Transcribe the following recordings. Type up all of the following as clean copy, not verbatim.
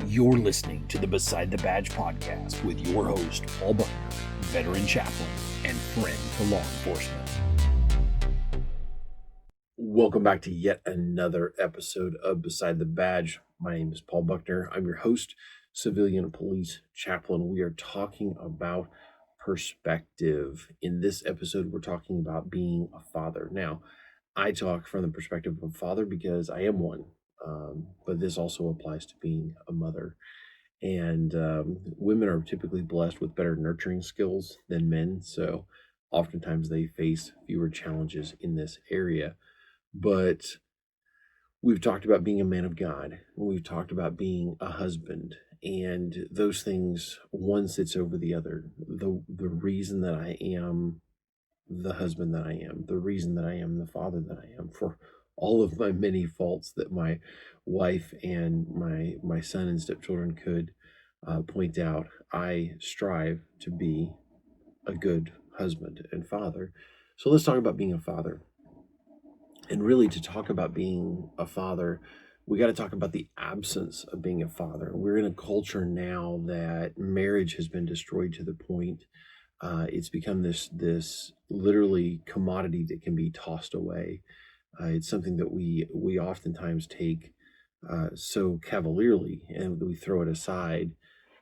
You're listening to the Beside the Badge podcast with your host, Paul Buckner, veteran chaplain and friend to law enforcement. Welcome back to yet another episode of Beside the Badge. My name is Paul Buckner. I'm your host, civilian police chaplain. We are talking about perspective. In this episode, we're talking about being a father. Now, I talk from the perspective of a father because I am one. But this also applies to being a mother. And women are typically blessed with better nurturing skills than men. So oftentimes they face fewer challenges in this area. But we've talked about being a man of God. We've talked about being a husband. And those things, one sits over the other. The reason that I am the husband that I am, the reason that I am the father that I am, for all of my many faults that my wife and my son and stepchildren could point out, I strive to be a good husband and father. So let's talk about being a father. And really, to talk about being a father, we got to talk about the absence of being a father. We're in a culture now that marriage has been destroyed to the point it's become this literally commodity that can be tossed away. It's something that we oftentimes take so cavalierly, and we throw it aside,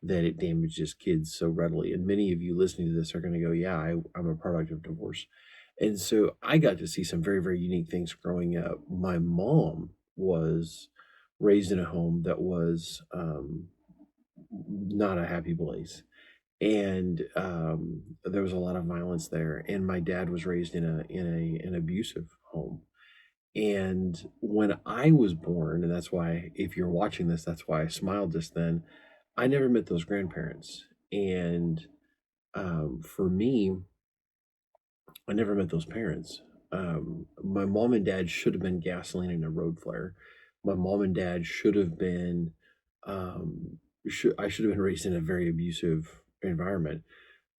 that it damages kids so readily. And many of you listening to this are going to go, yeah, I'm a product of divorce. And so I got to see some very, very unique things growing up. My mom was raised in a home that was not a happy place. And there was a lot of violence there. And my dad was raised in an abusive home. And when I was born, and that's why, if you're watching this, that's why I smiled just then, I never met those grandparents. And for me, I never met those parents. My mom and dad should have been gasoline in a road flare. My mom and dad should have been, I should have been raised in a very abusive environment.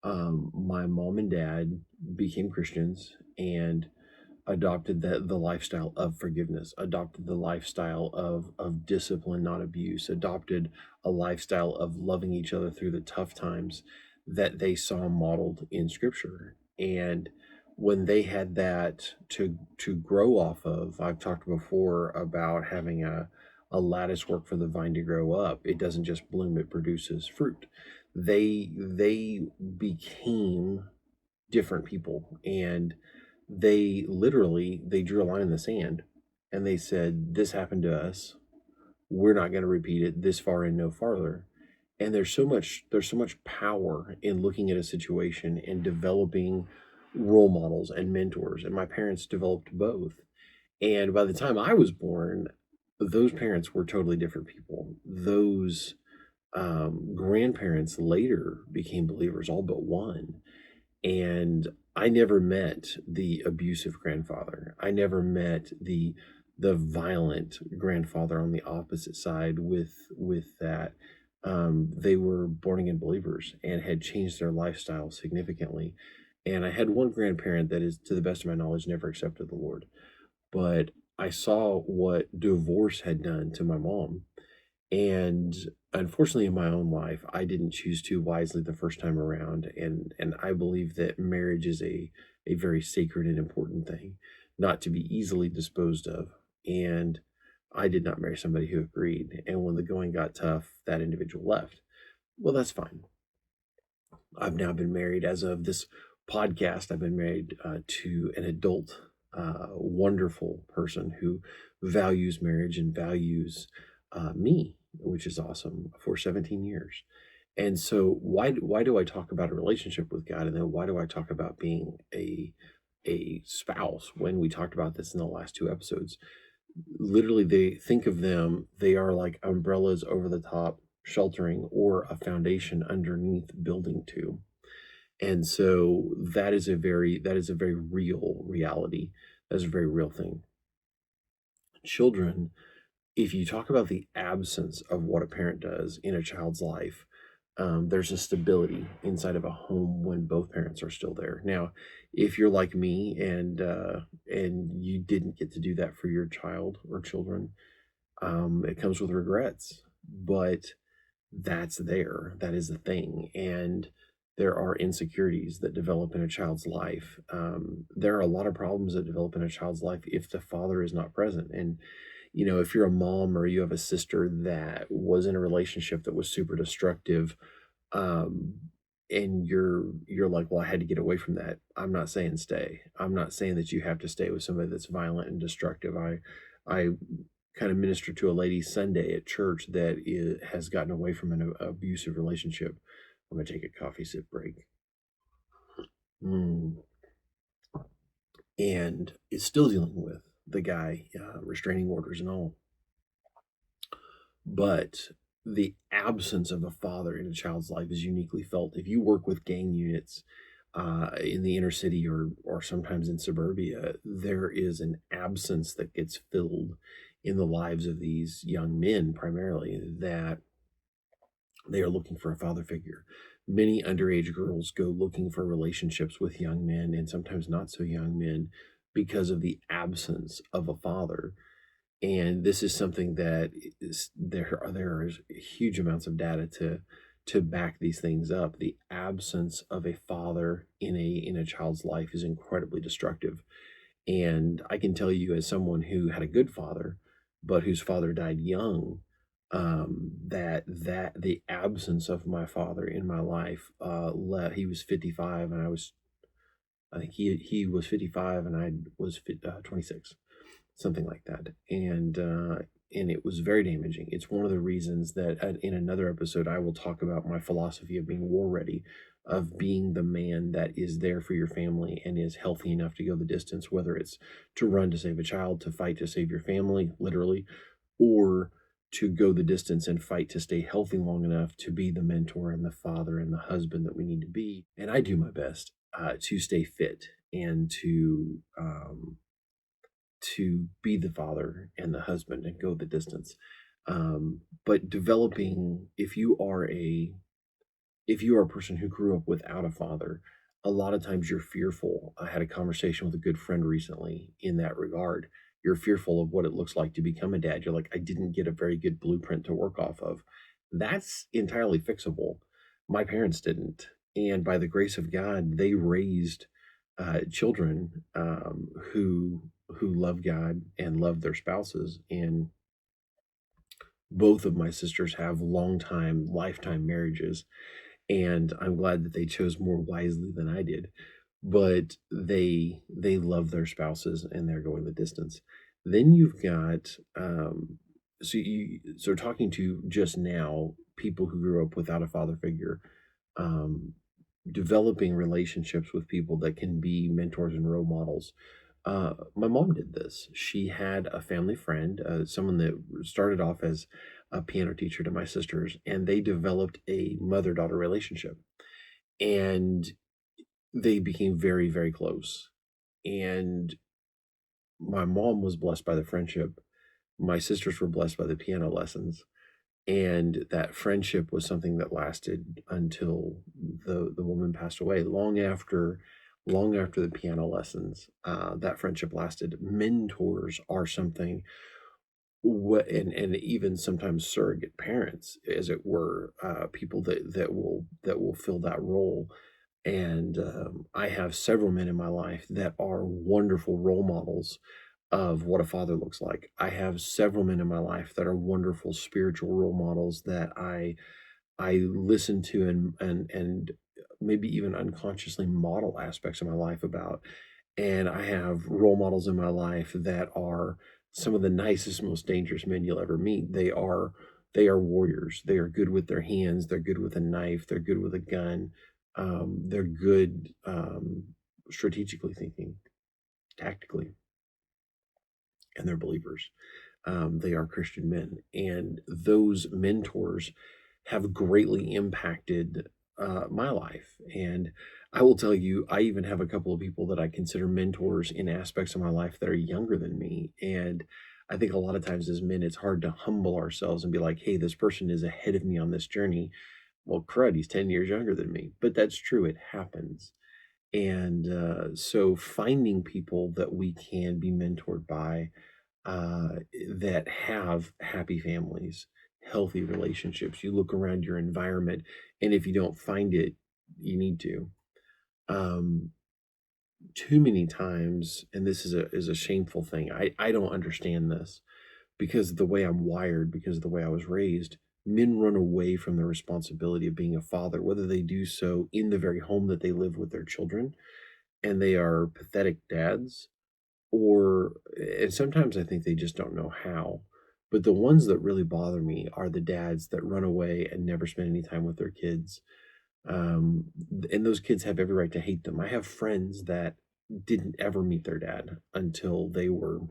My mom and dad became Christians and adopted the lifestyle of forgiveness, adopted the lifestyle of discipline, not abuse, adopted a lifestyle of loving each other through the tough times that they saw modeled in Scripture. And when they had that to grow off of, I've talked before about having a lattice work for the vine to grow up. It doesn't just bloom, it produces fruit. They became different people, and they drew a line in the sand, and they said, this happened to us, we're not going to repeat it, this far and no farther. And there's so much power in looking at a situation and developing role models and mentors, and my parents developed both. And by the time I was born, those parents were totally different people. Those grandparents later became believers, all but one. And I never met the abusive grandfather. I never met the violent grandfather on the opposite side with that. They were born again believers and had changed their lifestyle significantly. And I had one grandparent that is, to the best of my knowledge, never accepted the Lord. But I saw what divorce had done to my mom. And unfortunately, in my own life, I didn't choose too wisely the first time around. And I believe that marriage is a very sacred and important thing, not to be easily disposed of. And I did not marry somebody who agreed. And when the going got tough, that individual left. Well, that's fine. I've now been married, as of this podcast, I've been married to an adult, wonderful person who values marriage and values me, which is awesome, for 17 years. And so why do I talk about a relationship with God? And then why do I talk about being a spouse when we talked about this in the last two episodes? Literally, they are like umbrellas over the top, sheltering, or a foundation underneath, building to. And so that is a very real reality. That's a very real thing. Children, if you talk about the absence of what a parent does in a child's life, there's a stability inside of a home when both parents are still there. Now, if you're like me and you didn't get to do that for your child or children, it comes with regrets. But that's there. That is a thing. And there are insecurities that develop in a child's life. There are a lot of problems that develop in a child's life if the father is not present. And, if you're a mom or you have a sister that was in a relationship that was super destructive, um, and you're like, well, I had to get away from that. I'm not saying stay. I'm not saying that you have to stay with somebody that's violent and destructive. I kind of ministered to a lady Sunday at church that has gotten away from an abusive relationship. I'm gonna take a coffee sip break. Mm. And is still dealing with the guy, restraining orders and all. But the absence of a father in a child's life is uniquely felt. If you work with gang units in the inner city or sometimes in suburbia, there is an absence that gets filled in the lives of these young men, primarily, that they are looking for a father figure. Many underage girls go looking for relationships with young men and sometimes not so young men because of the absence of a father. And this is something that there is huge amounts of data to back these things up. The absence of a father in a child's life is incredibly destructive. And I can tell you, as someone who had a good father, but whose father died young, that the absence of my father in my life, he was 55 and I think he was 55 and I was 26, something like that. And it was very damaging. It's one of the reasons that in another episode I will talk about my philosophy of being war ready, of being the man that is there for your family and is healthy enough to go the distance, whether it's to run to save a child, to fight to save your family, literally, or to go the distance and fight to stay healthy long enough to be the mentor and the father and the husband that we need to be. And I do my best to stay fit and to be the father and the husband and go the distance. But developing, if you are a person who grew up without a father, a lot of times you're fearful. I had a conversation with a good friend recently in that regard. You're fearful of what it looks like to become a dad. You're like, I didn't get a very good blueprint to work off of. That's entirely fixable. My parents didn't. And by the grace of God, they raised children who love God and love their spouses. And both of my sisters have long time, lifetime marriages, and I'm glad that they chose more wisely than I did. But they love their spouses and they're going the distance. Then you've got so talking to just now people who grew up without a father figure, um, developing relationships with people that can be mentors and role models. My mom did this. She had a family friend, someone that started off as a piano teacher to my sisters, and they developed a mother daughter relationship. And they became very, very close. And my mom was blessed by the friendship. My sisters were blessed by the piano lessons. And that friendship was something that lasted until the woman passed away. Long after the piano lessons, that friendship lasted. Mentors are something, and even sometimes surrogate parents, as it were, people that will fill that role. And I have several men in my life that are wonderful role models of what a father looks like. I have several men in my life that are wonderful spiritual role models that I listen to and maybe even unconsciously model aspects of my life about. And I have role models in my life that are some of the nicest, most dangerous men you'll ever meet. They are warriors. They are good with their hands. They're good with a knife. They're good with a gun. They're good strategically thinking, tactically, and they're believers. They are Christian men, and those mentors have greatly impacted my life. And I will tell you, I even have a couple of people that I consider mentors in aspects of my life that are younger than me. And I think a lot of times as men, it's hard to humble ourselves and be like, hey, this person is ahead of me on this journey. Well, crud, he's 10 years younger than me. But that's true, it happens. And so finding people that we can be mentored by, that have happy families, healthy relationships. You look around your environment, and if you don't find it, you need to. Um, Too many times, and this is a shameful thing. I don't understand this because of the way I'm wired, because of the way I was raised. Men run away from the responsibility of being a father, whether they do so in the very home that they live with their children, and they are pathetic dads, or and sometimes I think they just don't know how. But the ones that really bother me are the dads that run away and never spend any time with their kids. Um, and those kids have every right to hate them. I have friends that didn't ever meet their dad until they were,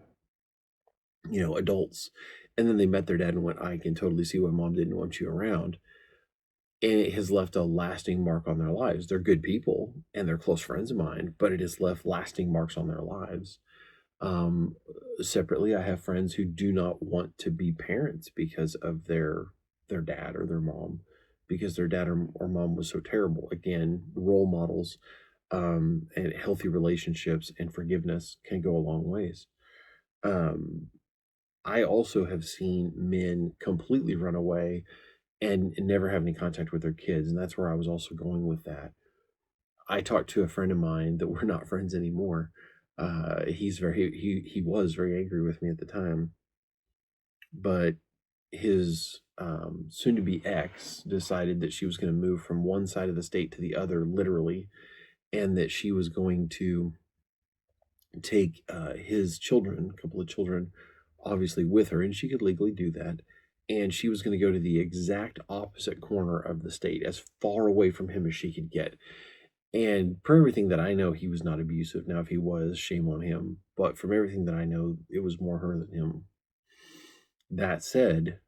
adults. And then they met their dad and went, I can totally see why mom didn't want you around. And it has left a lasting mark on their lives. They're good people and they're close friends of mine, but it has left lasting marks on their lives. Um, Separately, I have friends who do not want to be parents because of their dad or their mom, because their dad or mom was so terrible. Again, role models, and healthy relationships and forgiveness can go a long ways. Um, I also have seen men completely run away and never have any contact with their kids, and that's where I was also going with that. I talked to a friend of mine that we're not friends anymore. He was very angry with me at the time, but his soon to be ex decided that she was going to move from one side of the state to the other, literally, and that she was going to take his children, a couple of children, obviously with her, and she could legally do that. And she was going to go to the exact opposite corner of the state, as far away from him as she could get. And from everything that I know, he was not abusive. Now, if he was, shame on him. But from everything that I know, it was more her than him. That said,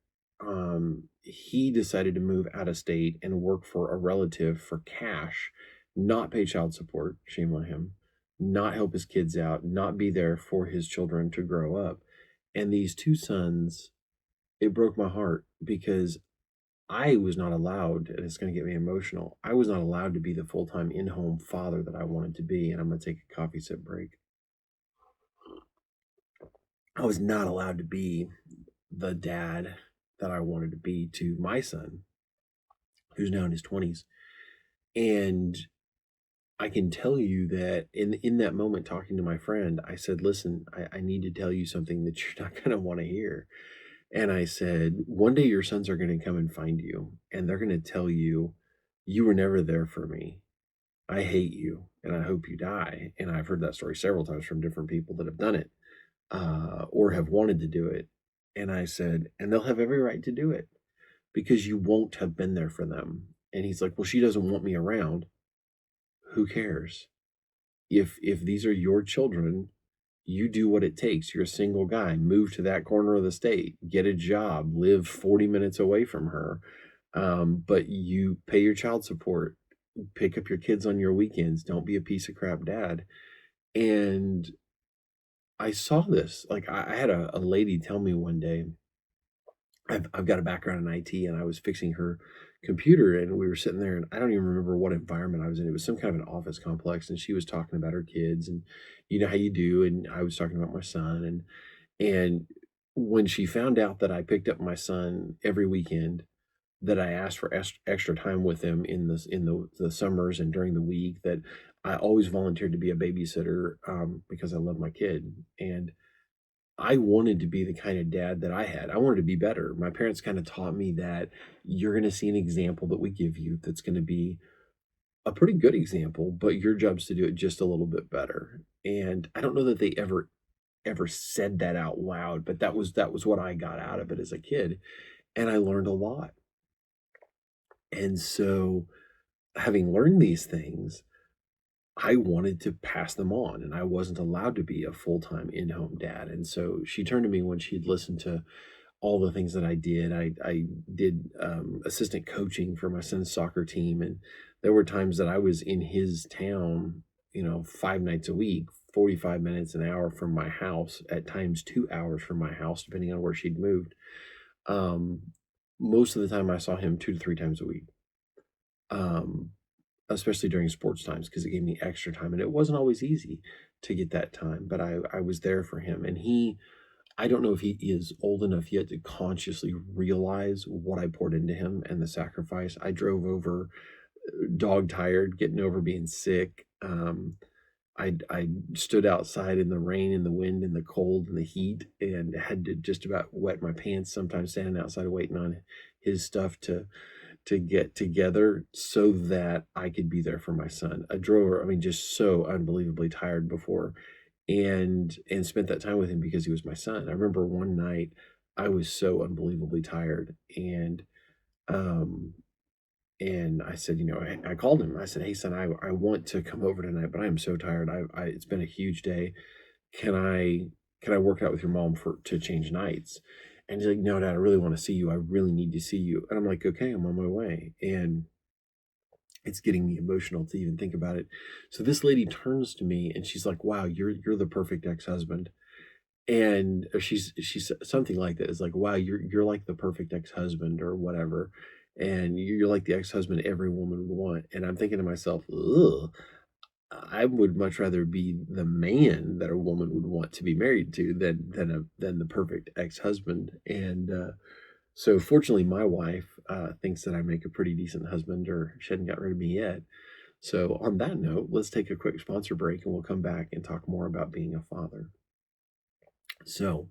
he decided to move out of state and work for a relative for cash, not pay child support, shame on him, not help his kids out, not be there for his children to grow up. And these two sons, it broke my heart because I was not allowed, and it's going to get me emotional. I was not allowed to be the full time in home father that I wanted to be. And I'm going to take a coffee sip break. I was not allowed to be the dad that I wanted to be to my son, who's now in his 20s. And I can tell you that in that moment, talking to my friend, I said, listen, I need to tell you something that you're not going to want to hear. And I said, one day your sons are going to come and find you, and they're going to tell you, you were never there for me. I hate you, and I hope you die. And I've heard that story several times from different people that have done it, or have wanted to do it. And I said, and they'll have every right to do it because you won't have been there for them. And he's like, well, she doesn't want me around. Who cares? If these are your children, you do what it takes. You're a single guy. Move to that corner of the state, get a job, live 40 minutes away from her. But you pay your child support, pick up your kids on your weekends. Don't be a piece of crap dad. And I saw this. Like I had a lady tell me one day, I've got a background in IT, and I was fixing her computer, and we were sitting there, and I don't even remember what environment I was in. It was some kind of an office complex, and she was talking about her kids and you know how you do, and I was talking about my son, and when she found out that I picked up my son every weekend, that I asked for extra time with him in the summers and during the week, that I always volunteered to be a babysitter, because I love my kid, and I wanted to be the kind of dad that I had. I wanted to be better. My parents kind of taught me that you're going to see an example that we give you that's going to be a pretty good example, but your job's to do it just a little bit better. And I don't know that they ever said that out loud, but that was what I got out of it as a kid, and I learned a lot. And so, having learned these things, I wanted to pass them on, and I wasn't allowed to be a full-time in-home dad. And so she turned to me when she'd listened to all the things that I did. I did assistant coaching for my son's soccer team, and there were times that I was in his town, 5 nights a week, 45 minutes, an hour from my house, at times 2 hours from my house, depending on where she'd moved. Um, Most of the time, I saw him 2 to 3 times a week, um, especially during sports times, because it gave me extra time, and it wasn't always easy to get that time, but I was there for him, and he I don't know if he is old enough yet to consciously realize what I poured into him and the sacrifice. I drove over dog tired, getting over being sick. I stood outside in the rain and the wind and the cold and the heat and had to just about wet my pants sometimes standing outside waiting on his stuff to get together so that I could be there for my son. I drove, I mean, just so unbelievably tired before and spent that time with him because he was my son. I remember one night I was so unbelievably tired um and I said, I called him. I said, "Hey son, I want to come over tonight, but I am so tired. It's been a huge day. Can I work out with your mom for to change nights?" And he's like, "No, Dad, I really want to see you. I really need to see you." And I'm like, "Okay, I'm on my way." And it's getting me emotional to even think about it. So this lady turns to me and she's like, "Wow, you're the perfect ex-husband." And or she's something like that. It's like, "Wow, you're like the perfect ex-husband," or whatever. And you're like the ex-husband every woman would want. And I'm thinking to myself, ugh, I would much rather be the man that a woman would want to be married to than the perfect ex-husband. And so fortunately, my wife thinks that I make a pretty decent husband, or she hadn't got rid of me yet. So on that note, let's take a quick sponsor break, and we'll come back and talk more about being a father. So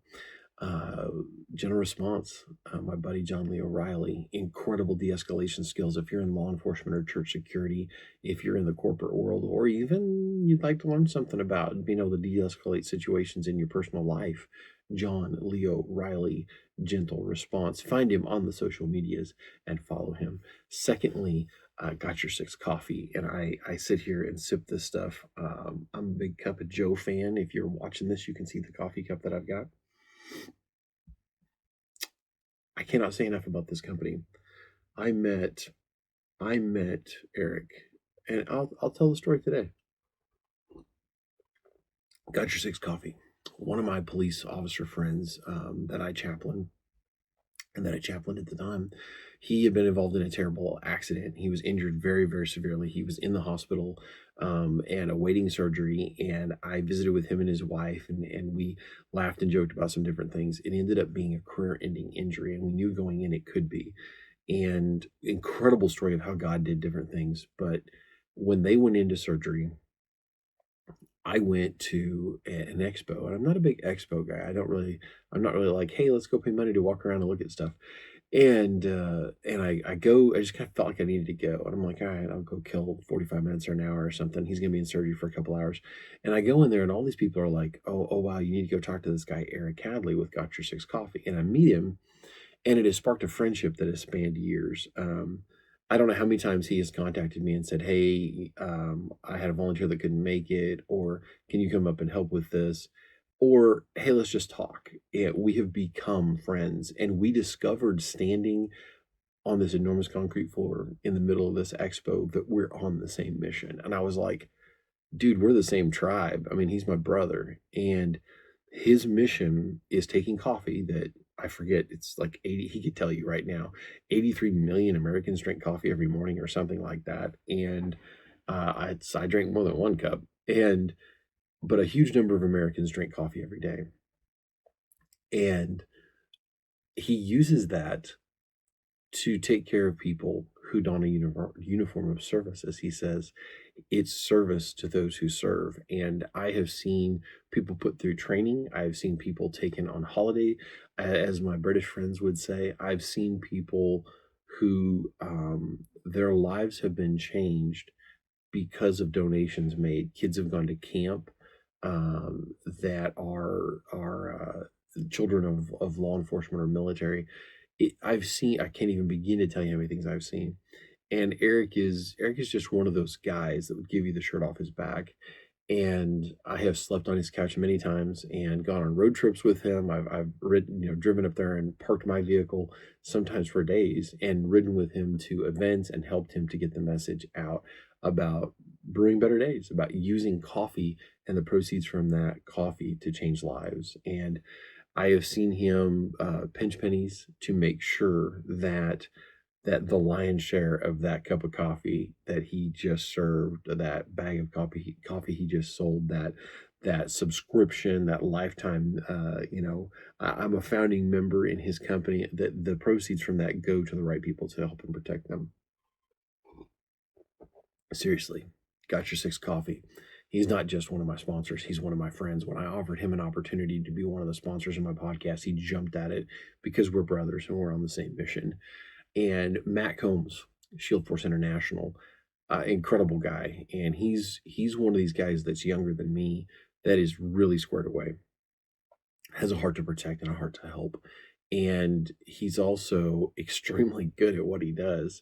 uh, general response, my buddy John Lee O'Reilly, incredible de-escalation skills. If you're in law enforcement or church security, if you're in the corporate world, or even you'd like to learn something about being able to de-escalate situations in your personal life, John Leo Riley, gentle response. Find him on the social medias and follow him. Secondly, got your six coffee, and I sit here and sip this stuff. I'm a big cup of Joe fan. If you're watching this, you can see the coffee cup that I've got. I cannot say enough about this company. I met Eric, and I'll tell the story today. Got your six coffee. One of my police officer friends that I chaplain and that I chaplained at the time, he had been involved in a terrible accident. He was injured very, very severely. He was in the hospital and awaiting surgery. And I visited with him and his wife, and we laughed and joked about some different things. It ended up being a career-ending injury, and we knew going in it could be. And incredible story of how God did different things. But when they went into surgery, I went to an expo, and I'm not a big expo guy. I'm not really like, hey, let's go pay money to walk around and look at stuff. And I go, I just kind of felt like I needed to go. And I'm like, all right, I'll go kill 45 minutes or an hour or something. He's gonna be in surgery for a couple hours. And I go in there and all these people are like, oh wow, you need to go talk to this guy, Eric Cadley with Got Your Six Coffee. And I meet him, and it has sparked a friendship that has spanned years. I don't know how many times he has contacted me and said, "Hey, I had a volunteer that couldn't make it," or "Can you come up and help with this?" Or "Hey, let's just talk." And we have become friends, and we discovered standing on this enormous concrete floor in the middle of this expo that we're on the same mission. And I was like, dude, we're the same tribe. I mean, he's my brother, and his mission is taking coffee that I forget, it's like 80, he could tell you right now, 83 million Americans drink coffee every morning or something like that. And I drink more than one cup, but a huge number of Americans drink coffee every day. And he uses that to take care of people who don a uniform of service, as he says. It's service to those who serve. And I have seen people put through training. I have seen people taken on holiday, as my British friends would say. I've seen people who their lives have been changed because of donations made. Kids have gone to camp that are children of law enforcement or military. I've seen, I can't even begin to tell you how many things I've seen. And Eric is just one of those guys that would give you the shirt off his back. And I have slept on his couch many times and gone on road trips with him. I've ridden, driven up there and parked my vehicle sometimes for days and ridden with him to events and helped him to get the message out about brewing better days, about using coffee and the proceeds from that coffee to change lives. And I have seen him pinch pennies to make sure that the lion's share of that cup of coffee that he just served, that bag of coffee he just sold, that that subscription, that lifetime, I'm a founding member in his company, that the proceeds from that go to the right people to help and protect them. Seriously, got your sixth coffee. He's not just one of my sponsors, he's one of my friends. When I offered him an opportunity to be one of the sponsors of my podcast, he jumped at it because we're brothers and we're on the same mission. And Matt Combs, Shield Force International, incredible guy, and he's one of these guys that's younger than me that is really squared away, has a heart to protect and a heart to help, and he's also extremely good at what he does.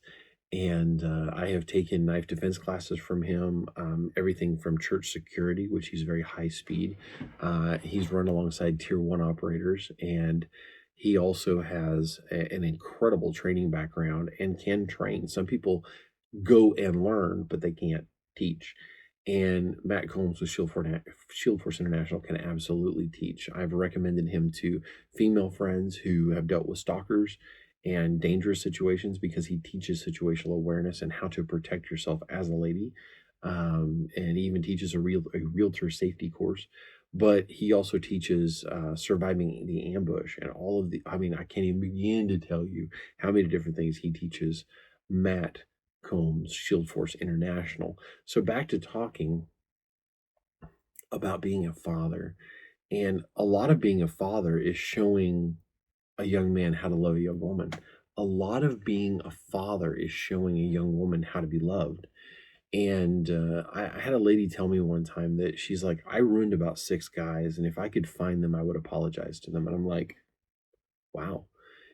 And I have taken knife defense classes from him, everything from church security, which he's very high speed. He's run alongside tier one operators, and he also has an incredible training background and can train. Some people go and learn, but they can't teach. And Matt Combs with Shield Force International can absolutely teach. I've recommended him to female friends who have dealt with stalkers and dangerous situations because he teaches situational awareness and how to protect yourself as a lady. And he even teaches a realtor safety course. But he also teaches surviving the ambush and all of the. I mean, I can't even begin to tell you how many different things he teaches. Matt Combs, Shield Force International. So back to talking about being a father. And a lot of being a father is showing a young man how to love a young woman. A lot of being a father is showing a young woman how to be loved. And I had a lady tell me one time that she's like, I ruined about 6 guys, and if I could find them, I would apologize to them. And I'm like, wow.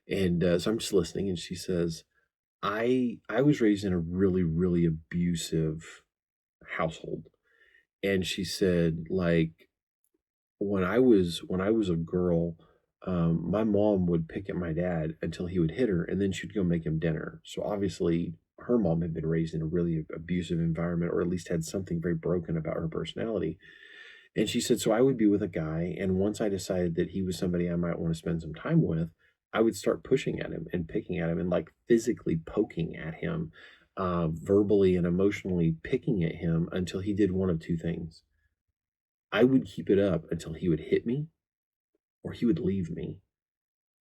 And so I'm just listening, and she says, I was raised in a really, really abusive household. And she said, like, when I was a girl, my mom would pick at my dad until he would hit her, and then she'd go make him dinner. So obviously, her mom had been raised in a really abusive environment, or at least had something very broken about her personality. And she said, so I would be with a guy, and once I decided that he was somebody I might want to spend some time with, I would start pushing at him and picking at him and like physically poking at him, verbally and emotionally picking at him until he did one of two things. I would keep it up until he would hit me or he would leave me.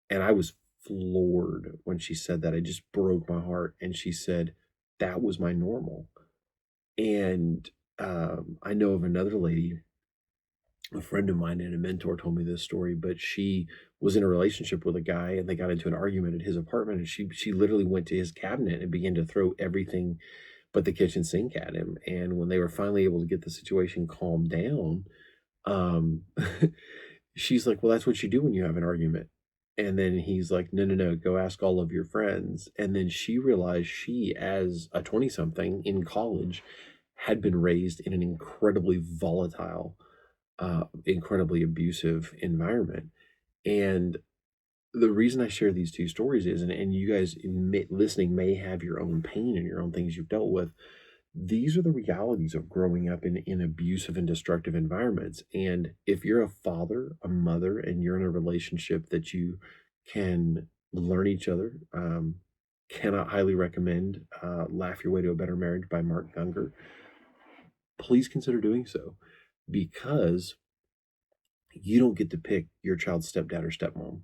And I was floored when she said that. It just broke my heart. And she said, that was my normal. And I know of another lady, a friend of mine and a mentor told me this story, but she was in a relationship with a guy and they got into an argument at his apartment, and she literally went to his cabinet and began to throw everything but the kitchen sink at him. And when they were finally able to get the situation calmed down, um she's like, well, that's what you do when you have an argument. And then he's like, no, no, no, go ask all of your friends. And then she realized she, as a 20 something in college, had been raised in an incredibly volatile, incredibly abusive environment. And the reason I share these two stories is, and you guys listening may have your own pain and your own things you've dealt with. These are the realities of growing up in abusive and destructive environments. And if you're a father, a mother, and you're in a relationship that you can learn each other, cannot highly recommend Laugh Your Way to a Better Marriage by Mark Gungor. Please consider doing so, because you don't get to pick your child's stepdad or stepmom.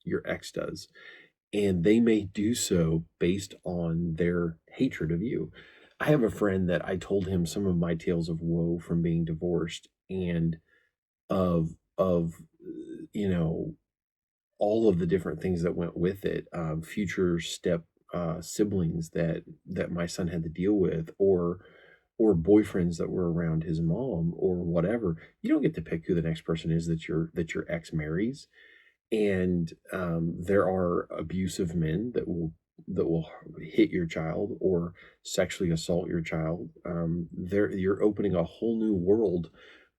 Your ex does. And they may do so based on their hatred of you. I have a friend that I told him some of my tales of woe from being divorced, and of all of the different things that went with it, future step siblings that my son had to deal with, or boyfriends that were around his mom or whatever. You don't get to pick who the next person is that your ex marries. And there are abusive men that will hit your child or sexually assault your child. There, you're opening a whole new world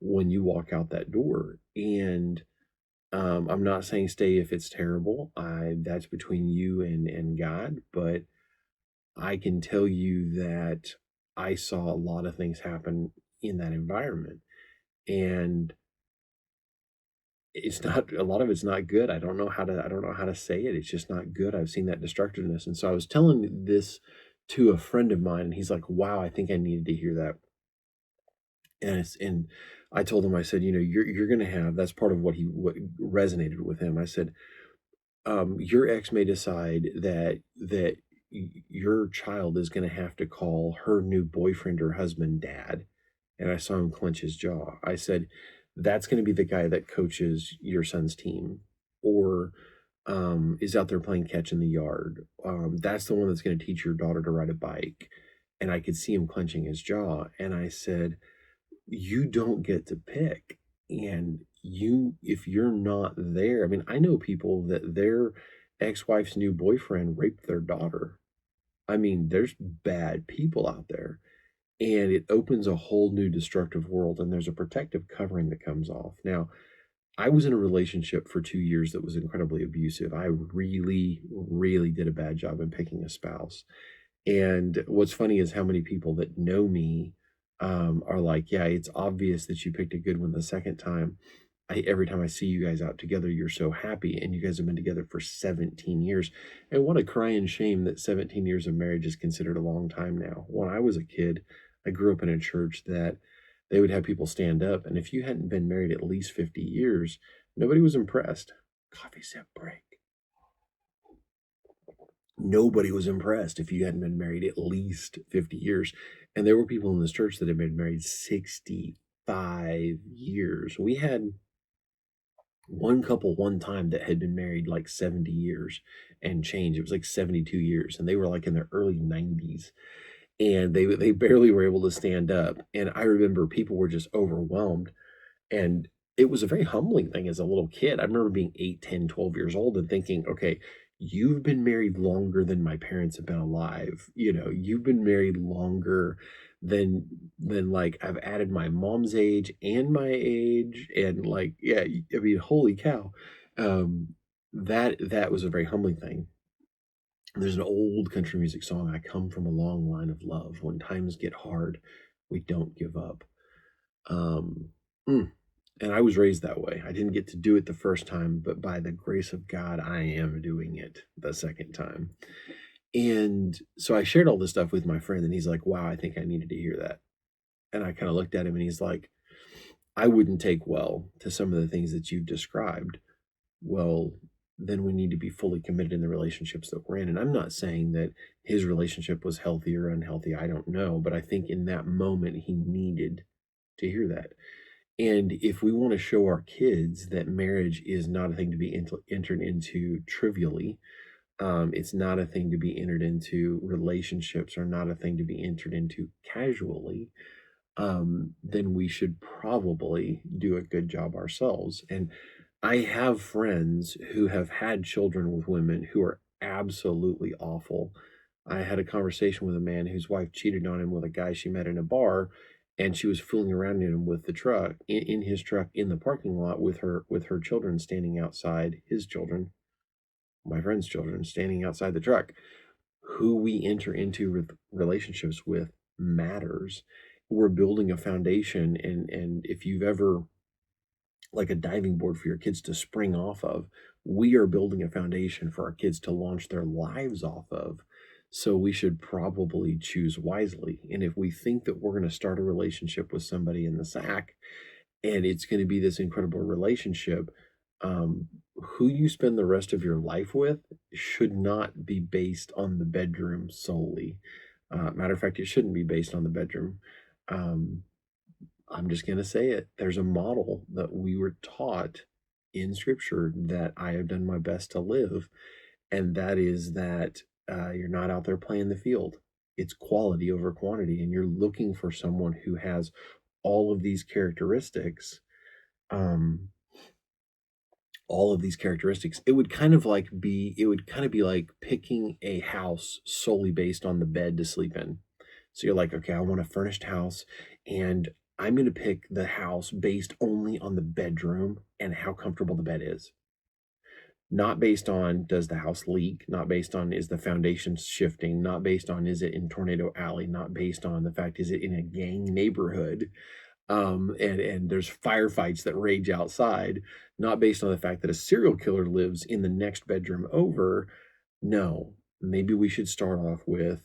when you walk out that door. And I'm not saying stay if it's terrible. That's between you and God. But I can tell you that I saw a lot of things happen in that environment, and it's not, a lot of it's not good. I don't know how to say it. It's just not good. I've seen that destructiveness. And so I was telling this to a friend of mine, and he's like, wow, I think I needed to hear that. And I told him, I said, you're going to have, that's part of what resonated with him. I said, your ex may decide that your child is going to have to call her new boyfriend or husband dad. And I saw him clench his jaw. I said, that's going to be the guy that coaches your son's team, or is out there playing catch in the yard. That's the one that's going to teach your daughter to ride a bike. And I could see him clenching his jaw. And I said, you don't get to pick. And if you're not there, I mean, I know people that their ex-wife's new boyfriend raped their daughter. I mean, there's bad people out there, and it opens a whole new destructive world, and there's a protective covering that comes off. Now, I was in a relationship for 2 years that was incredibly abusive. I really, really did a bad job in picking a spouse. And what's funny is how many people that know me are like, yeah, it's obvious that you picked a good one the second time. Every time I see you guys out together, you're so happy, and you guys have been together for 17 years. And what a crying shame that 17 years of marriage is considered a long time now. When I was a kid, I grew up in a church that they would have people stand up, and if you hadn't been married at least 50 years, nobody was impressed. Coffee set break. Nobody was impressed if you hadn't been married at least 50 years. And there were people in this church that had been married 65 years. We had one couple one time that had been married like 70 years and change. It was like 72 years, and they were like in their early 90s, and they barely were able to stand up. And I remember people were just overwhelmed, and it was a very humbling thing as a little kid. I remember being 8, 10, 12 years old and thinking, okay, you've been married longer than my parents have been alive. You've been married longer than like I've added my mom's age and my age. And like, yeah, I mean, holy cow. That was a very humbling thing. There's an old country music song, I come from a long line of love. When times get hard, we don't give up. Um, mm, and I was raised that way. I didn't get to do it the first time, but by the grace of God, I am doing it the second time. And so I shared all this stuff with my friend, and he's like, wow, I think I needed to hear that. And I kind of looked at him, and he's like, I wouldn't take well to some of the things that you've described. Well, then we need to be fully committed in the relationships that we're in. And I'm not saying that his relationship was healthy or unhealthy. I don't know. But I think in that moment, he needed to hear that. And if we want to show our kids that marriage is not a thing to be entered into trivially, it's not a thing to be entered into, relationships are not a thing to be entered into casually, then we should probably do a good job ourselves. And I have friends who have had children with women who are absolutely awful. I had a conversation with a man whose wife cheated on him with a guy she met in a bar, and she was fooling around in him with the truck, in his truck in the parking lot with her children standing outside, his children, my friend's children standing outside the truck. Who we enter into relationships with matters. We're building a foundation, and if you've ever, like a diving board for your kids to spring off of, we are building a foundation for our kids to launch their lives off of. So we should probably choose wisely. And if we think that we're going to start a relationship with somebody in the sack, and it's going to be this incredible relationship, who you spend the rest of your life with should not be based on the bedroom solely. Matter of fact, it shouldn't be based on the bedroom. Um, I'm just going to say it. There's a model that we were taught in scripture that I have done my best to live, and that is that you're not out there playing the field. It's quality over quantity, and you're looking for someone who has all of these characteristics. Um, all of these characteristics. It would kind of be like picking a house solely based on the bed to sleep in. So you're like, okay, I want a furnished house, and I'm going to pick the house based only on the bedroom and how comfortable the bed is. Not based on does the house leak, not based on is the foundation shifting, not based on is it in Tornado Alley, not based on the fact is it in a gang neighborhood, and there's firefights that rage outside, not based on the fact that a serial killer lives in the next bedroom over. No, maybe we should start off with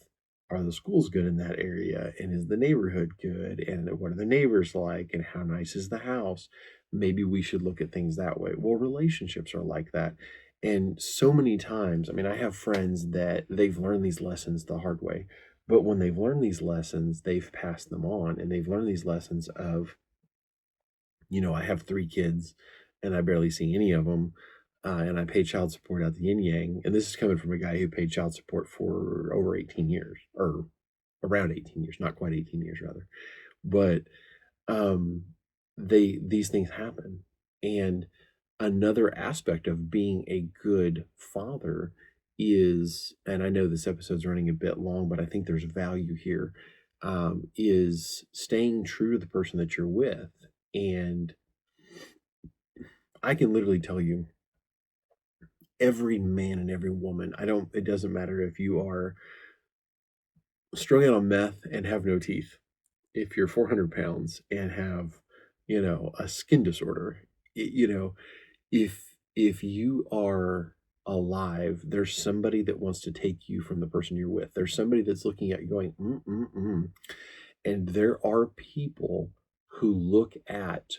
are the schools good in that area? And is the neighborhood good? And what are the neighbors like? And how nice is the house? Maybe we should look at things that way. Well, relationships are like that. And so many times, I mean, I have friends that they've learned these lessons the hard way. But when they've learned these lessons, they've passed them on and they've learned these lessons of, I have 3 kids and I barely see any of them. And I pay child support out the yin yang. And this is coming from a guy who paid child support for over 18 years, or around 18 years, not quite 18 years rather. But um, these things happen. And another aspect of being a good father is, and I know this episode's running a bit long, but I think there's value here, is staying true to the person that you're with. And I can literally tell you, every man and every woman, it doesn't matter if you are strung out on meth and have no teeth, if you're 400 pounds and have, a skin disorder, if you are alive, there's somebody that wants to take you from the person you're with. There's somebody that's looking at you going, and there are people who look at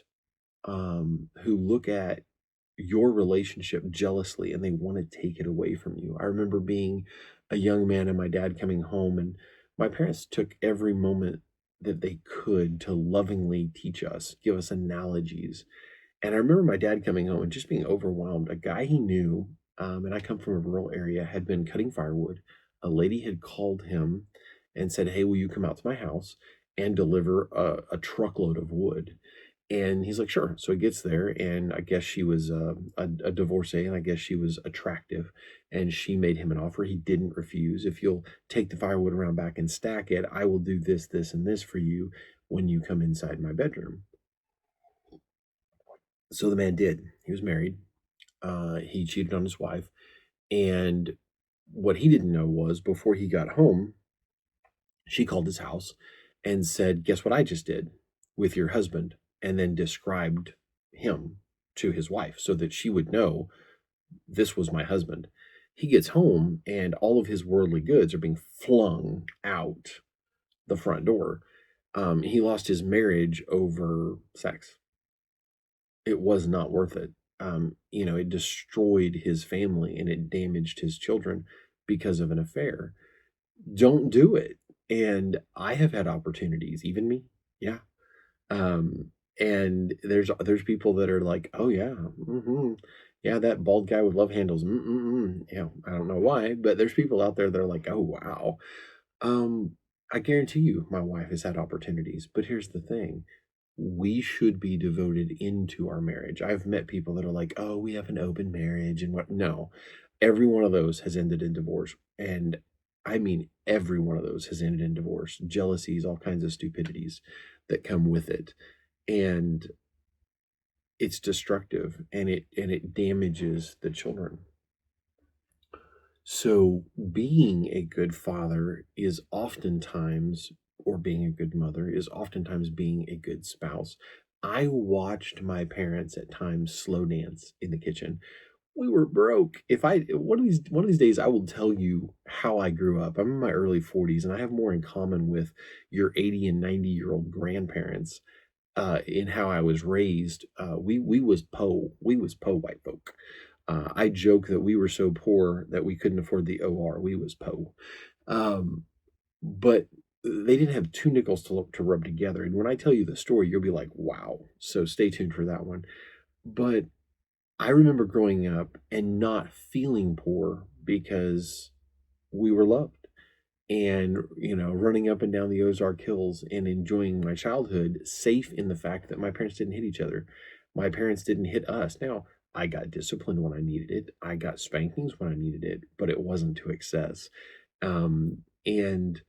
your relationship jealously and they want to take it away from you. I remember being a young man and my dad coming home, and my parents took every moment that they could to lovingly teach us, give us analogies. And I remember my dad coming home and just being overwhelmed. A guy he knew, and I come from a rural area, had been cutting firewood. A lady had called him and said, "Hey, will you come out to my house and deliver a truckload of wood?" And he's like, "Sure." So he gets there, and I guess she was a divorcee, and I guess she was attractive, and she made him an offer he didn't refuse. "If you'll take the firewood around back and stack it, I will do this, this, and this for you when you come inside my bedroom." So the man did. He was married. He cheated on his wife, and what he didn't know was before he got home, she called his house and said, "Guess what I just did with your husband?" And then described him to his wife so that she would know this was my husband. He gets home and all of his worldly goods are being flung out the front door. He lost his marriage over sex. It was not worth it. It destroyed his family and it damaged his children because of an affair. Don't do it. And I have had opportunities, even me. Yeah. And there's people that are like, "Oh yeah, yeah, that bald guy with love handles, yeah." I don't know why, but there's people out there that are like, "Oh wow." Um, I guarantee you, my wife has had opportunities, but here's the thing: we should be devoted into our marriage. I've met people that are like, "Oh, we have an open marriage," and what? No, every one of those has ended in divorce, and I mean every one of those has ended in divorce, jealousies, all kinds of stupidities that come with it, and it's destructive and it damages the children. So being a good father is oftentimes, or being a good mother is oftentimes being a good spouse. I watched my parents at times slow dance in the kitchen. We were broke. If I one of these days I will tell you how I grew up. I'm in my early 40s and I have more in common with your 80 and 90-year-old grandparents in how I was raised. We was po white folk. I joke that we were so poor that we couldn't afford the OR. We was po. Um, but they didn't have two nickels to rub together. And when I tell you the story, you'll be like, wow. So stay tuned for that one. But I remember growing up and not feeling poor because we were loved. And, running up and down the Ozark Hills and enjoying my childhood, safe in the fact that my parents didn't hit each other. My parents didn't hit us. Now, I got disciplined when I needed it. I got spankings when I needed it, but it wasn't to excess. And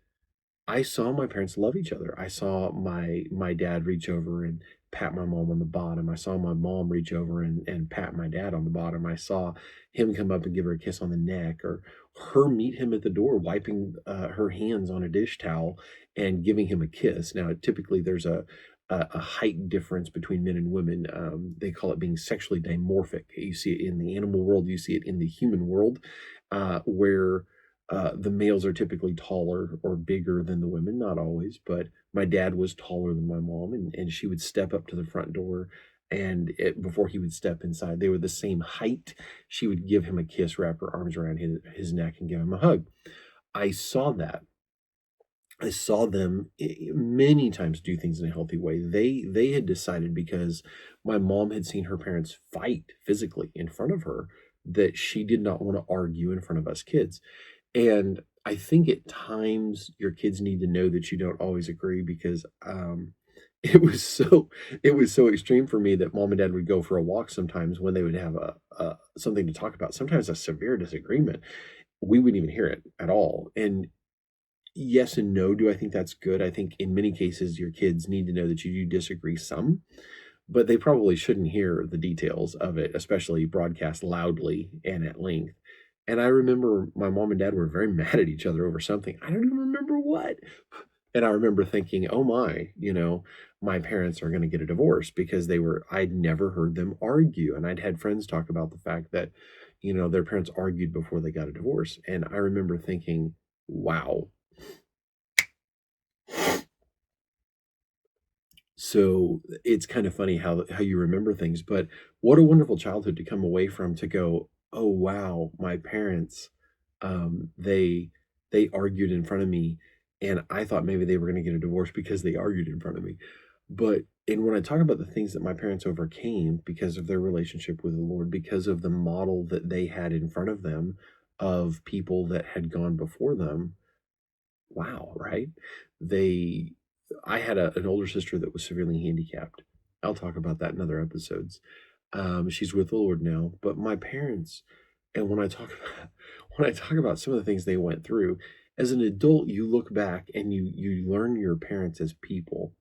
I saw my parents love each other. I saw my dad reach over and pat my mom on the bottom. I saw my mom reach over and pat my dad on the bottom. I saw him come up and give her a kiss on the neck, or her meet him at the door, wiping her hands on a dish towel and giving him a kiss. Now, typically there's a height difference between men and women. They call it being sexually dimorphic. You see it in the animal world, you see it in the human world, where The males are typically taller or bigger than the women, not always, but my dad was taller than my mom, and she would step up to the front door, and before he would step inside, they were the same height. She would give him a kiss, wrap her arms around his neck, and give him a hug. I saw that. I saw them many times do things in a healthy way. They had decided, because my mom had seen her parents fight physically in front of her, that she did not want to argue in front of us kids. And I think at times your kids need to know that you don't always agree, because it was so it was so extreme for me that mom and dad would go for a walk sometimes when they would have a something to talk about, sometimes a severe disagreement. We wouldn't even hear it at all. And yes and no. Do I think that's good? I think in many cases your kids need to know that you do disagree some, but they probably shouldn't hear the details of it, especially broadcast loudly and at length. And I remember my mom and dad were very mad at each other over something. I don't even remember what. And I remember thinking, oh my, my parents are going to get a divorce, because I'd never heard them argue. And I'd had friends talk about the fact that, their parents argued before they got a divorce. And I remember thinking, wow. So it's kind of funny how you remember things, but what a wonderful childhood to come away from, to go, "Oh, wow, my parents, they argued in front of me, and I thought maybe they were gonna get a divorce because they argued in front of me." And when I talk about the things that my parents overcame because of their relationship with the Lord, because of the model that they had in front of them of people that had gone before them, wow, right? They I had an older sister that was severely handicapped. I'll talk about that in other episodes. She's with the Lord now, but my parents, and when I talk about when I talk about some of the things they went through, as an adult, you look back and you learn your parents as people,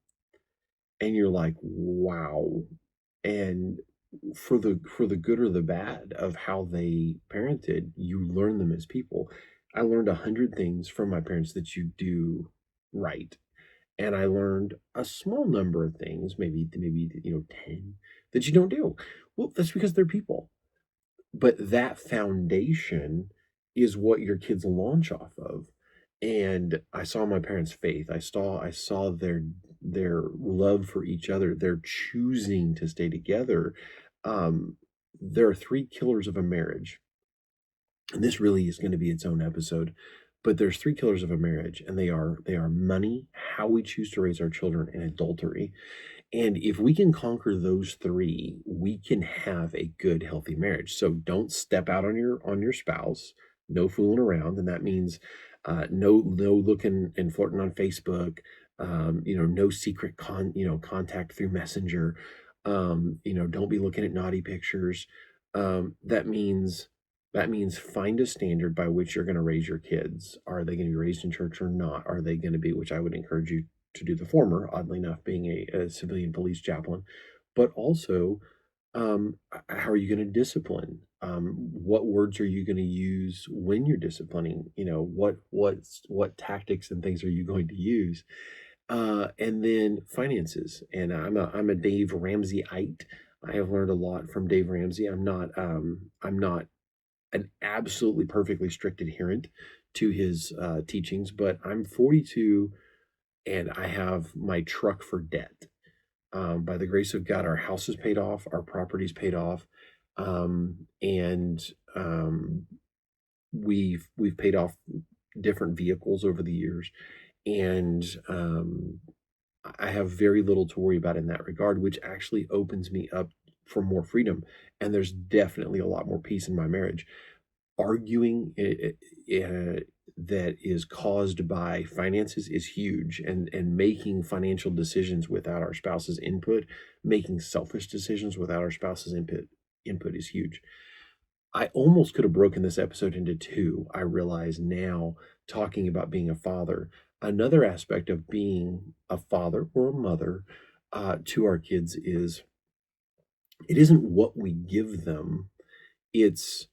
and you're like, wow. And for the good or the bad of how they parented, you learn them as people. I learned 100 things from my parents that you do right, and I learned a small number of things, maybe 10, that you don't do. Well, that's because they're people. But that foundation is what your kids launch off of. And I saw my parents' faith. I saw their love for each other, their choosing to stay together. Um, there are three killers of a marriage, and this really is going to be its own episode. But there's three killers of a marriage, and they are money, how we choose to raise our children, and adultery. And if we can conquer those three, we can have a good, healthy marriage. So don't step out on your spouse. No fooling around, and that means no looking and flirting on Facebook. No secret contact through Messenger. Don't be looking at naughty pictures. That means find a standard by which you're going to raise your kids. Are they going to be raised in church or not? Are they going to be, which I would encourage you to do the former, oddly enough, being a civilian police chaplain, but also, how are you going to discipline? What words are you going to use when you're disciplining? What tactics and things are you going to use? And then finances. And I'm a Dave Ramseyite. I have learned a lot from Dave Ramsey. I'm not an absolutely perfectly strict adherent to his teachings, but I'm 42 and I have my truck for debt. By the grace of God, our house is paid off, our property's paid off, and we've paid off different vehicles over the years, and I have very little to worry about in that regard, which actually opens me up for more freedom. And there's definitely a lot more peace in my marriage. Arguing that is caused by finances is huge, and making financial decisions without our spouse's input, making selfish decisions without our spouse's input is huge. I almost could have broken this episode into two. I realize now, talking about being a father, another aspect of being a father or a mother to our kids is, it isn't what we give them, it's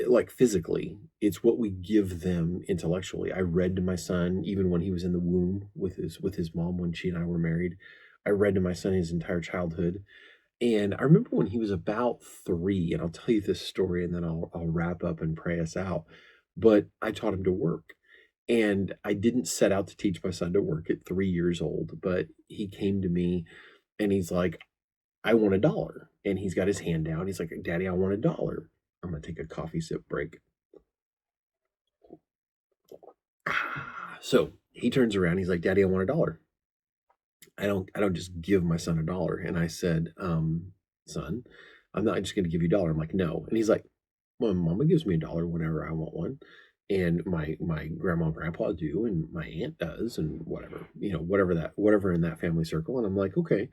like physically, it's what we give them intellectually. I read to my son even when he was in the womb with his mom when she and I were married. I read to my son his entire childhood. And I remember when he was about 3, and I'll tell you this story and then I'll wrap up and pray us out. but I taught him to work. And I didn't set out to teach my son to work at 3 years old, but he came to me and he's like, "I want a dollar." And he's got his hand down. He's like, "Daddy, I want a dollar." I'm gonna take a coffee sip break. So he turns around, he's like, "Daddy, I want a dollar." I don't just give my son a dollar. And I said, son, I'm not just gonna give you a dollar. I'm like, no. And he's like, well, mama gives me a dollar whenever I want one. And my grandma and grandpa do, and my aunt does, and whatever, whatever in that family circle. And I'm like, okay.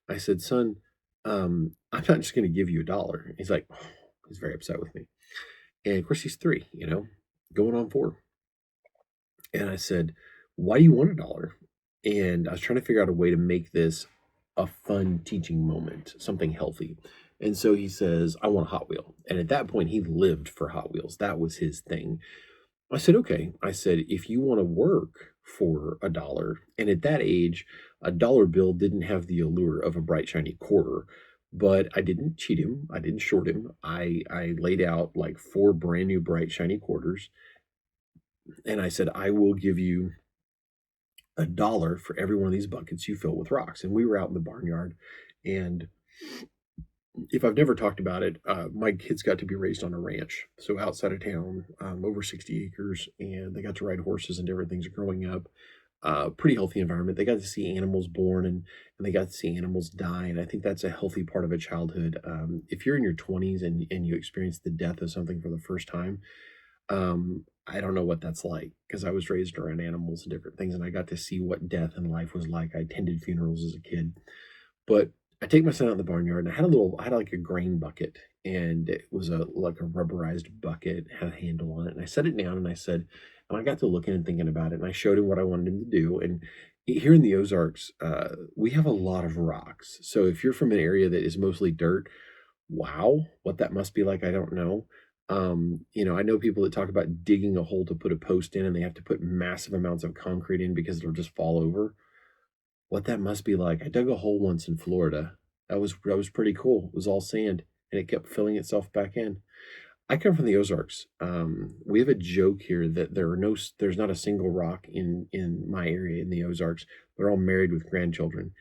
I said, son, I'm not just gonna give you a dollar. He's like, he's very upset with me. And of course he's 3, going on 4. And I said, "Why do you want a dollar?" And I was trying to figure out a way to make this a fun teaching moment, something healthy. And so he says, "I want a Hot Wheel." And at that point, he lived for Hot Wheels. That was his thing. I said, "Okay." I said, "If you want to work for a dollar," and at that age, a dollar bill didn't have the allure of a bright, shiny quarter. But I didn't cheat him. I didn't short him. I laid out like 4 brand new, bright, shiny quarters. And I said, "I will give you a dollar for every one of these buckets you fill with rocks." And we were out in the barnyard. And if I've never talked about it, my kids got to be raised on a ranch. So outside of town, over 60 acres, and they got to ride horses and different things growing up. Pretty healthy environment. They got to see animals born, and they got to see animals die. And I think that's a healthy part of a childhood. If you're in your 20s and you experience the death of something for the first time, I don't know what that's like because I was raised around animals and different things, and I got to see what death and life was like. I attended funerals as a kid, but I take my son out in the barnyard, and I had like a grain bucket, and it was like a rubberized bucket, had a handle on it, and I set it down, and I said, and I got to looking and thinking about it, and I showed him what I wanted him to do, and here in the Ozarks, we have a lot of rocks. So if you're from an area that is mostly dirt, wow, what that must be like, I don't know. I know people that talk about digging a hole to put a post in and they have to put massive amounts of concrete in because it'll just fall over. What that must be like. I dug a hole once in Florida. That was pretty cool. It was all sand and it kept filling itself back in. I come from the Ozarks. We have a joke here that there's not a single rock in my area in the Ozarks. They're all married with grandchildren.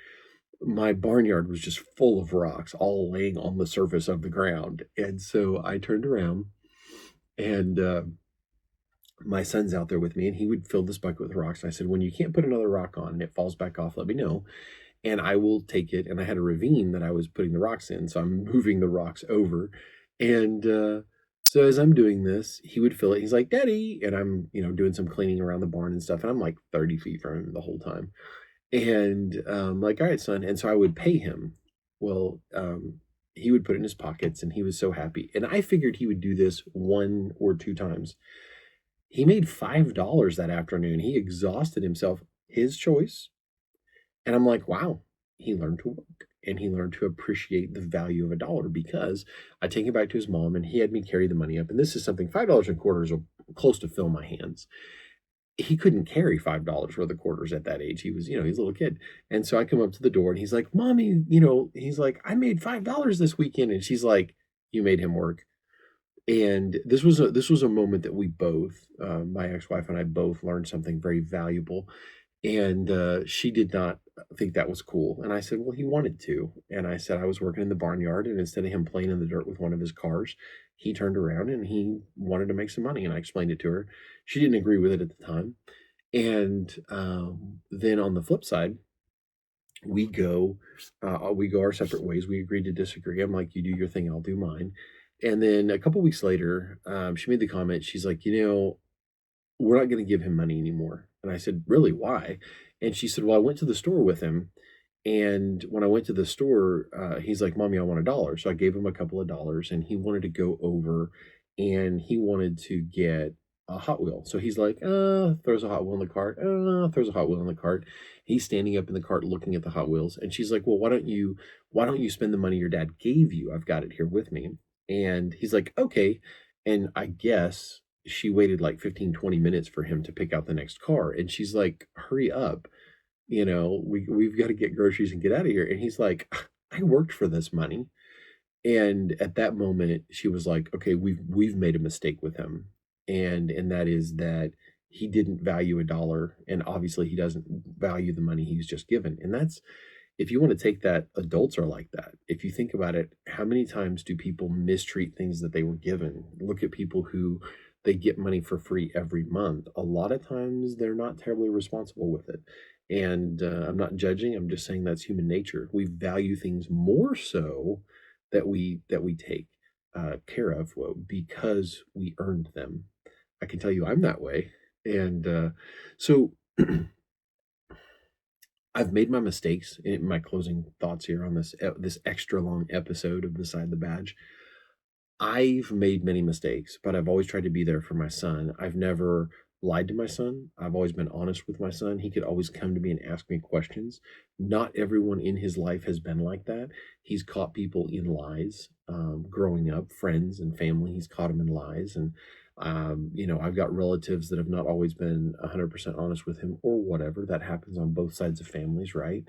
My barnyard was just full of rocks, all laying on the surface of the ground. And so I turned around, and my son's out there with me, and he would fill this bucket with rocks. And I said, when you can't put another rock on and it falls back off, let me know, and I will take it. And I had a ravine that I was putting the rocks in, so I'm moving the rocks over. And so as I'm doing this, he would fill it. He's like, "Daddy," and I'm doing some cleaning around the barn and stuff. And I'm like 30 feet from him the whole time. And like, "All right, son." And so I would pay him. Well, he would put it in his pockets, and he was so happy. And I figured he would do this 1 or 2 times. He made $5 that afternoon. He exhausted himself. His choice. And I'm like, wow, he learned to work and he learned to appreciate the value of a dollar because I take him back to his mom and he had me carry the money up. And this is something $5 and quarters will close to fill my hands. He couldn't carry $5 worth of quarters at that age. He was, he's a little kid. And so I come up to the door and he's like, "Mommy," he's like, "I made $5 this weekend." And she's like, "You made him work." And this was a moment that we both, my ex-wife and I both learned something very valuable. And she did not think that was cool. And I said, "Well, he wanted to." And I said I was working in the barnyard, and instead of him playing in the dirt with one of his cars, he turned around and he wanted to make some money. And I explained it to her. She didn't agree with it at the time. And then on the flip side, we go our separate ways. We agreed to disagree. I'm like, "You do your thing, I'll do mine." And then a couple weeks later, she made the comment. She's like, "We're not going to give him money anymore." And I said, "Really? Why?" And she said, "Well, I went to the store with him. And when I went to the store, he's like, 'Mommy, I want a dollar.'" So I gave him a couple of dollars, and he wanted to go over and he wanted to get a Hot Wheel. So he's like, throws a Hot Wheel in the cart, throws a Hot Wheel in the cart. He's standing up in the cart looking at the Hot Wheels. And she's like, "Well, why don't you spend the money your dad gave you? I've got it here with me." And he's like, "Okay." And I guess she waited like 15, 20 minutes for him to pick out the next car. And she's like, "Hurry up. We've got to get groceries and get out of here." And he's like, "I worked for this money." And at that moment, she was like, "Okay, we've made a mistake with him." and that is that he didn't value a dollar, and obviously he doesn't value the money he's just given. And that's, if you want to take that, adults are like that. If you think about it, how many times do people mistreat things that they were given? Look at people who they get money for free every month. A lot of times they're not terribly responsible with it. And I'm not judging. I'm just saying that's human nature. We value things more so that we take care of, well, because we earned them. I can tell you I'm that way. And so I've made my mistakes in my closing thoughts here on this extra long episode of Beside the Badge. I've made many mistakes, but I've always tried to be there for my son. I've never lied to my son. I've always been honest with my son. He could always come to me and ask me questions. Not everyone in his life has been like that. He's caught people in lies growing up, friends and family. He's caught them in lies. And, I've got relatives that have not always been 100% honest with him or whatever. That happens on both sides of families, right?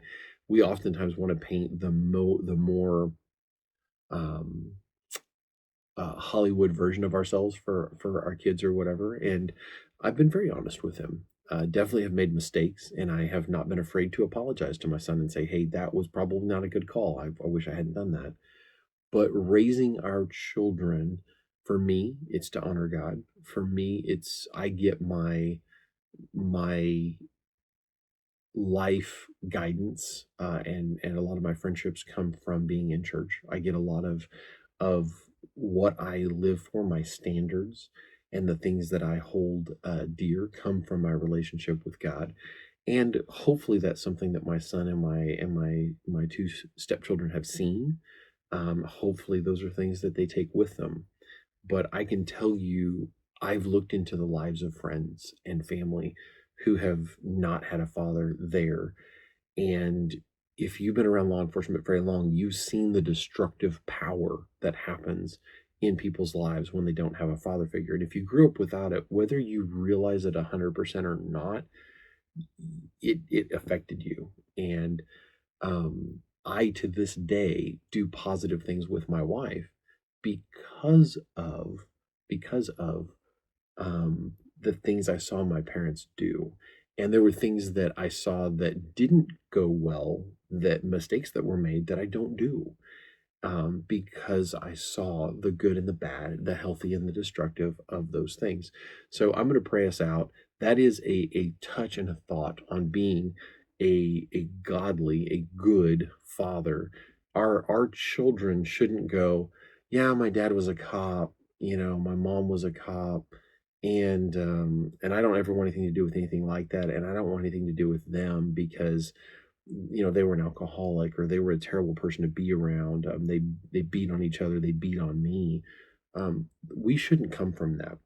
We oftentimes want to paint the more um, Hollywood version of ourselves for our kids or whatever. And I've been very honest with him. Definitely have made mistakes, and I have not been afraid to apologize to my son and say, "Hey, that was probably not a good call. I wish I hadn't done that." But raising our children, for me, it's to honor God. For me, it's I get my life guidance, and a lot of my friendships come from being in church. I get a lot of what I live for, my standards, and the things that I hold dear come from my relationship with God. And hopefully that's something that my son and my two stepchildren have seen. Hopefully those are things that they take with them. But I can tell you, I've looked into the lives of friends and family who have not had a father there. And if you've been around law enforcement very long, you've seen the destructive power that happens in people's lives when they don't have a father figure. And if you grew up without it, whether you realize it 100% or not, it affected you. And I, to this day, do positive things with my wife because of the things I saw my parents do. And there were things that I saw that didn't go well, that mistakes that were made that I don't do, because I saw the good and the bad, the healthy and the destructive of those things. So I'm going to pray us out. That is a touch and a thought on being a godly, a good father. Our children shouldn't go, yeah, my dad was a cop, my mom was a cop, and I don't ever want anything to do with anything like that, and I don't want anything to do with them because they were an alcoholic or they were a terrible person to be around. They beat on each other, they beat on me. We shouldn't come from that.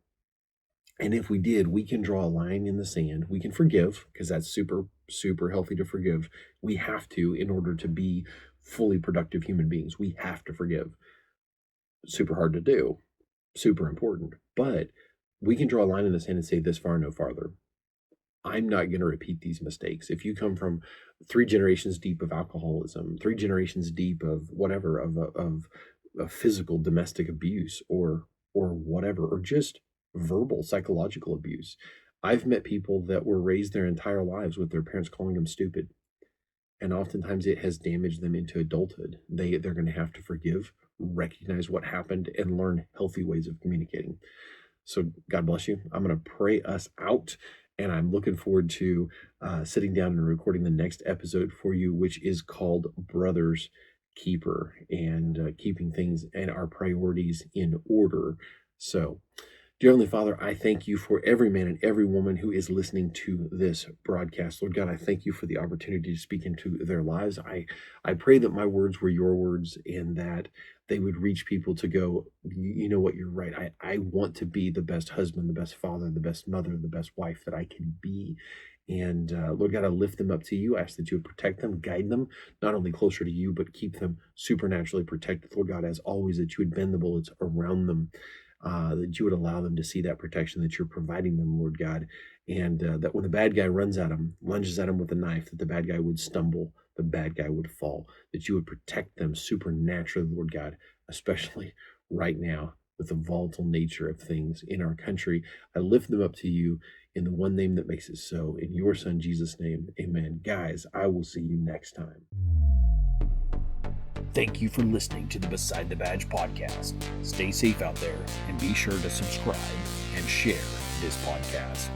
And if we did, we can draw a line in the sand. We can forgive because that's super, super healthy to forgive. We have to, in order to be fully productive human beings, we have to forgive. Super hard to do, super important. But we can draw a line in the sand and say, this far, no farther. I'm not going to repeat these mistakes. If you come from 3 generations deep of alcoholism, 3 generations deep of whatever, of physical domestic abuse or whatever, or just verbal psychological abuse. I've met people that were raised their entire lives with their parents calling them stupid. And oftentimes it has damaged them into adulthood. They're going to have to forgive, recognize what happened, and learn healthy ways of communicating. So God bless you. I'm going to pray us out, and I'm looking forward to sitting down and recording the next episode for you, which is called Brothers Keeper, and keeping things and our priorities in order. So, dear Heavenly Father, I thank you for every man and every woman who is listening to this broadcast. Lord God, I thank you for the opportunity to speak into their lives. I pray that my words were your words and that they would reach people to go, you know what, you're right. I want to be the best husband, the best father, the best mother, the best wife that I can be. And Lord God, I lift them up to you. I ask that you would protect them, guide them, not only closer to you, but keep them supernaturally protected. Lord God, as always, that you would bend the bullets around them, that you would allow them to see that protection that you're providing them, Lord God, and that when the bad guy runs at them, lunges at them with a knife, that the bad guy would stumble, the bad guy would fall, that you would protect them supernaturally, Lord God, especially right now. with the volatile nature of things in our country. I lift them up to you in the one name that makes it so. In your Son, Jesus' name, amen. Guys, I will see you next time. Thank you for listening to the Beside the Badge podcast. Stay safe out there and be sure to subscribe and share this podcast.